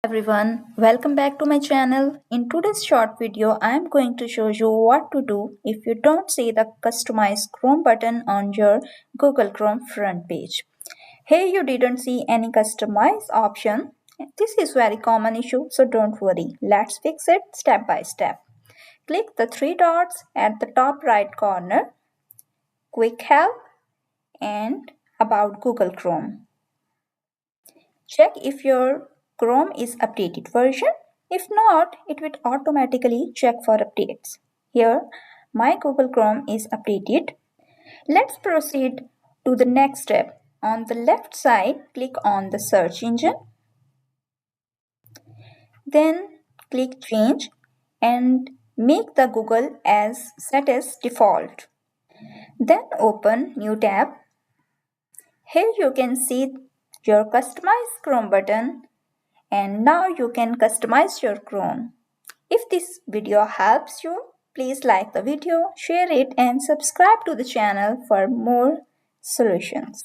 Everyone, welcome back to my channel. In today's short video, I am going to show you what to do if you don't see the customize Chrome button on your Google Chrome front page. Here you didn't see any customize option. This is very common issue, so don't worry. Let's fix it step by step. Click the three dots at the top right corner, Quick Help and About Google Chrome. Check if your Chrome is updated version. If not, it will automatically check for updates. Here, my Google Chrome is updated. Let's proceed to the next step. On the left side, click on the search engine. Then click change and make the Google as set as default. Then open new tab. Here you can see your customize Chrome button. And now you can customize your Chrome. If this video helps you, please like the video, share it and subscribe to the channel for more solutions.